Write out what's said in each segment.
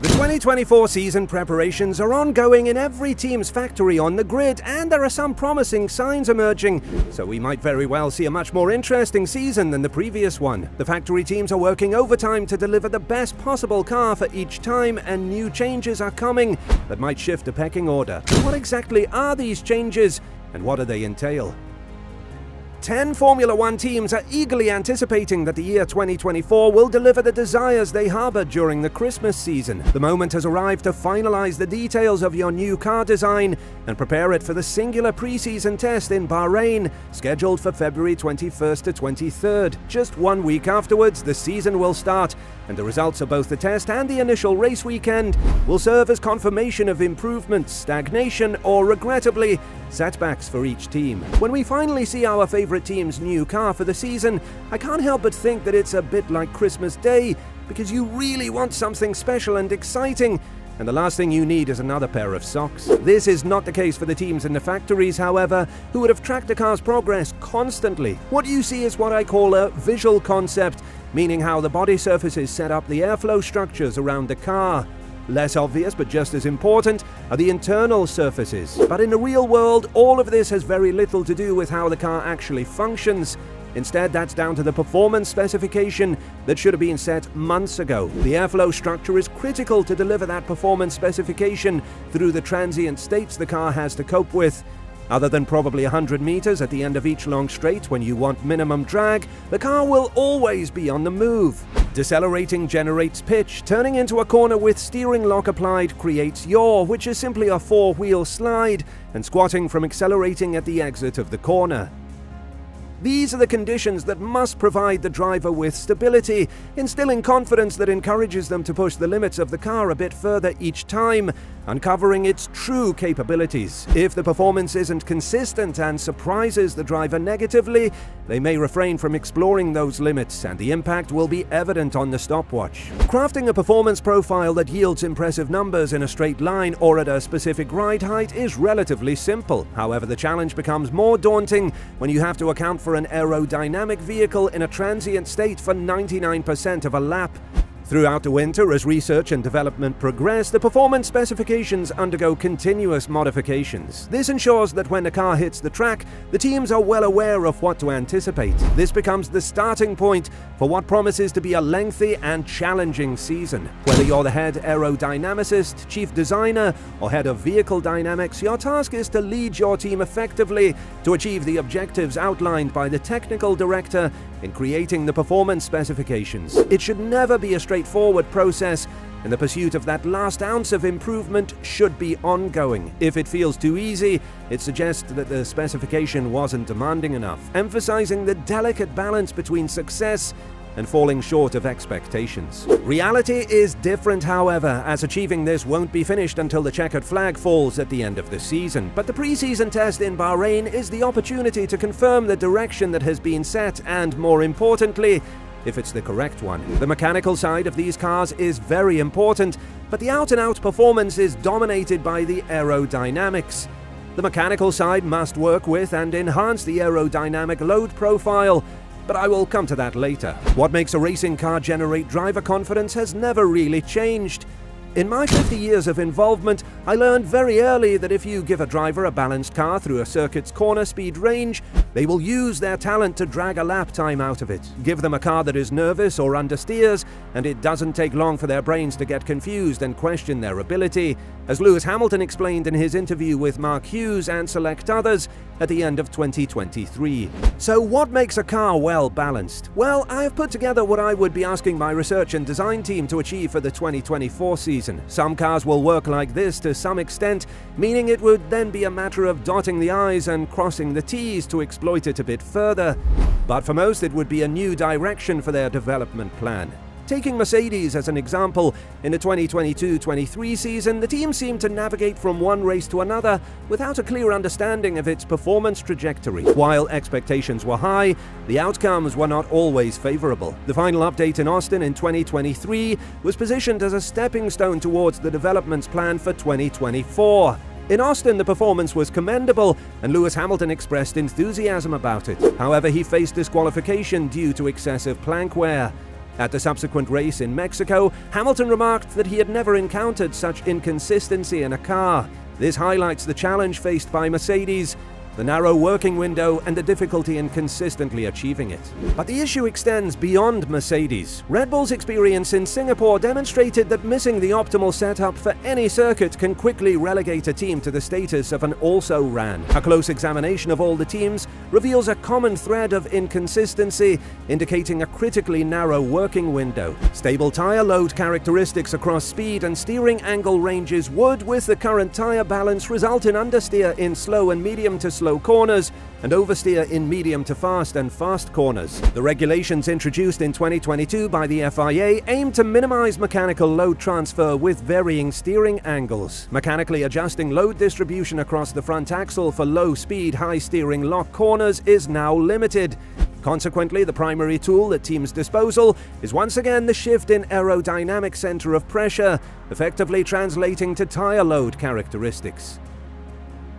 The 2024 season preparations are ongoing in every team's factory on the grid, and there are some promising signs emerging, so we might very well see a much more interesting season than the previous one. The factory teams are working overtime to deliver the best possible car for each time, and new changes are coming that might shift the pecking order. What exactly are these changes, and what do they entail? 10 Formula One teams are eagerly anticipating that the year 2024 will deliver the desires they harbored during the Christmas season. The moment has arrived to finalize the details of your new car design and prepare it for the singular pre-season test in Bahrain, scheduled for February 21st to 23rd. Just 1 week afterwards, the season will start, and the results of both the test and the initial race weekend will serve as confirmation of improvements, stagnation, or regrettably, setbacks for each team. When we finally see our favorite team's new car for the season, I can't help but think that it's a bit like Christmas Day, because you really want something special and exciting, and the last thing you need is another pair of socks. This is not the case for the teams in the factories, however, who would have tracked the car's progress constantly. What you see is what I call a visual concept, meaning how the body surfaces set up the airflow structures around the car. Less obvious, but just as important, are the internal surfaces. But in the real world, all of this has very little to do with how the car actually functions. Instead, that's down to the performance specification that should have been set months ago. The airflow structure is critical to deliver that performance specification through the transient states the car has to cope with. Other than probably 100 meters at the end of each long straight when you want minimum drag, the car will always be on the move. Decelerating generates pitch, turning into a corner with steering lock applied creates yaw, which is simply a four-wheel slide, and squatting from accelerating at the exit of the corner. These are the conditions that must provide the driver with stability, instilling confidence that encourages them to push the limits of the car a bit further each time, uncovering its true capabilities. If the performance isn't consistent and surprises the driver negatively, they may refrain from exploring those limits, and the impact will be evident on the stopwatch. Crafting a performance profile that yields impressive numbers in a straight line or at a specific ride height is relatively simple. However, the challenge becomes more daunting when you have to account for an aerodynamic vehicle in a transient state for 99% of a lap. Throughout the winter, as research and development progress, the performance specifications undergo continuous modifications. This ensures that when the car hits the track, the teams are well aware of what to anticipate. This becomes the starting point for what promises to be a lengthy and challenging season. Whether you're the head aerodynamicist, chief designer, or head of vehicle dynamics, your task is to lead your team effectively to achieve the objectives outlined by the technical director in creating the performance specifications. It should never be a straightforward process, and the pursuit of that last ounce of improvement should be ongoing. If it feels too easy, it suggests that the specification wasn't demanding enough, emphasizing the delicate balance between success and falling short of expectations. Reality is different, however, as achieving this won't be finished until the checkered flag falls at the end of the season. But the pre-season test in Bahrain is the opportunity to confirm the direction that has been set and, more importantly, if it's the correct one. The mechanical side of these cars is very important, but the out-and-out performance is dominated by the aerodynamics. The mechanical side must work with and enhance the aerodynamic load profile, but I will come to that later. What makes a racing car generate driver confidence has never really changed. In my 50 years of involvement, I learned very early that if you give a driver a balanced car through a circuit's corner speed range, they will use their talent to drag a lap time out of it. Give them a car that is nervous or understeers, and it doesn't take long for their brains to get confused and question their ability, as Lewis Hamilton explained in his interview with Mark Hughes and select others at the end of 2023. So what makes a car well balanced? Well, I have put together what I would be asking my research and design team to achieve for the 2024 season. Some cars will work like this to some extent, meaning it would then be a matter of dotting the I's and crossing the T's to exploit it a bit further. But for most, it would be a new direction for their development plan. Taking Mercedes as an example, in the 2022-23 season, the team seemed to navigate from one race to another without a clear understanding of its performance trajectory. While expectations were high, the outcomes were not always favorable. The final update in Austin in 2023 was positioned as a stepping stone towards the development's plan for 2024. In Austin, the performance was commendable, and Lewis Hamilton expressed enthusiasm about it. However, he faced disqualification due to excessive plank wear. At the subsequent race in Mexico, Hamilton remarked that he had never encountered such inconsistency in a car. This highlights the challenge faced by Mercedes, the narrow working window and the difficulty in consistently achieving it. But the issue extends beyond Mercedes. Red Bull's experience in Singapore demonstrated that missing the optimal setup for any circuit can quickly relegate a team to the status of an also-ran. A close examination of all the teams reveals a common thread of inconsistency, indicating a critically narrow working window. Stable tyre load characteristics across speed and steering angle ranges would, with the current tyre balance, result in understeer in slow and medium to slow corners and oversteer in medium to fast and fast corners. The regulations introduced in 2022 by the FIA aim to minimize mechanical load transfer with varying steering angles. Mechanically adjusting load distribution across the front axle for low-speed, high-steering lock corners is now limited. Consequently, the primary tool at teams' disposal is once again the shift in aerodynamic center of pressure, effectively translating to tire load characteristics.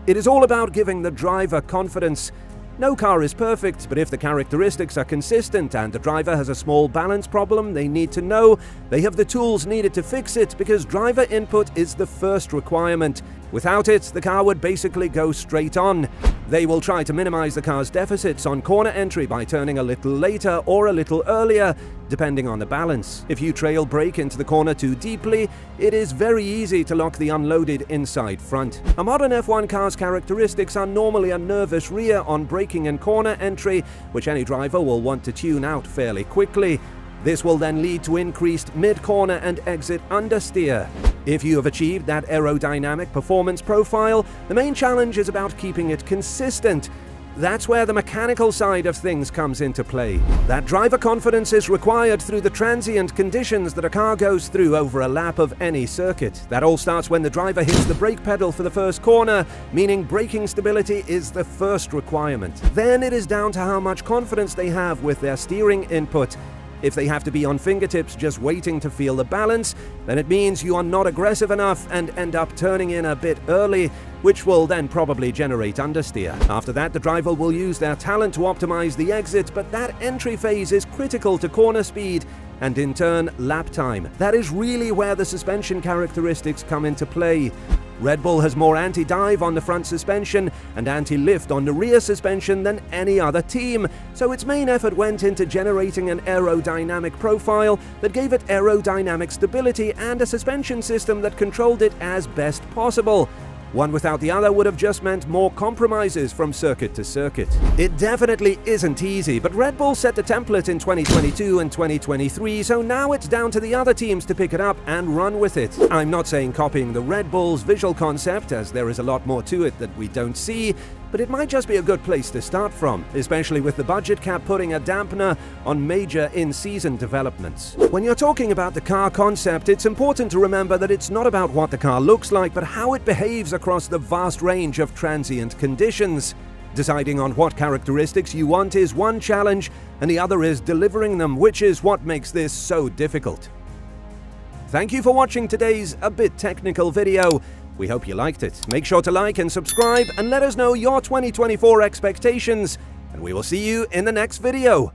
It is all about giving the driver confidence. No car is perfect, but if the characteristics are consistent and the driver has a small balance problem, they need to know they have the tools needed to fix it, because driver input is the first requirement. Without it, the car would basically go straight on. They will try to minimize the car's deficits on corner entry by turning a little later or a little earlier, depending on the balance. If you trail brake into the corner too deeply, it is very easy to lock the unloaded inside front. A modern F1 car's characteristics are normally a nervous rear on braking and corner entry, which any driver will want to tune out fairly quickly. This will then lead to increased mid-corner and exit understeer. If you have achieved that aerodynamic performance profile, the main challenge is about keeping it consistent. That's where the mechanical side of things comes into play. That driver confidence is required through the transient conditions that a car goes through over a lap of any circuit. That all starts when the driver hits the brake pedal for the first corner, meaning braking stability is the first requirement. Then it is down to how much confidence they have with their steering input. If they have to be on fingertips just waiting to feel the balance, then it means you are not aggressive enough and end up turning in a bit early, which will then probably generate understeer. After that, the driver will use their talent to optimize the exit, but that entry phase is critical to corner speed and in turn lap time. That is really where the suspension characteristics come into play. Red Bull has more anti-dive on the front suspension and anti-lift on the rear suspension than any other team, so its main effort went into generating an aerodynamic profile that gave it aerodynamic stability and a suspension system that controlled it as best possible. One without the other would have just meant more compromises from circuit to circuit. It definitely isn't easy, but Red Bull set the template in 2022 and 2023, so now it's down to the other teams to pick it up and run with it. I'm not saying copying the Red Bull's visual concept, as there is a lot more to it that we don't see, but it might just be a good place to start from, especially with the budget cap putting a dampener on major in-season developments. When you're talking about the car concept, it's important to remember that it's not about what the car looks like, but how it behaves across the vast range of transient conditions. Deciding on what characteristics you want is one challenge, and the other is delivering them, which is what makes this so difficult. Thank you for watching today's a bit technical video. We hope you liked it. Make sure to like and subscribe and let us know your 2024 expectations, and we will see you in the next video.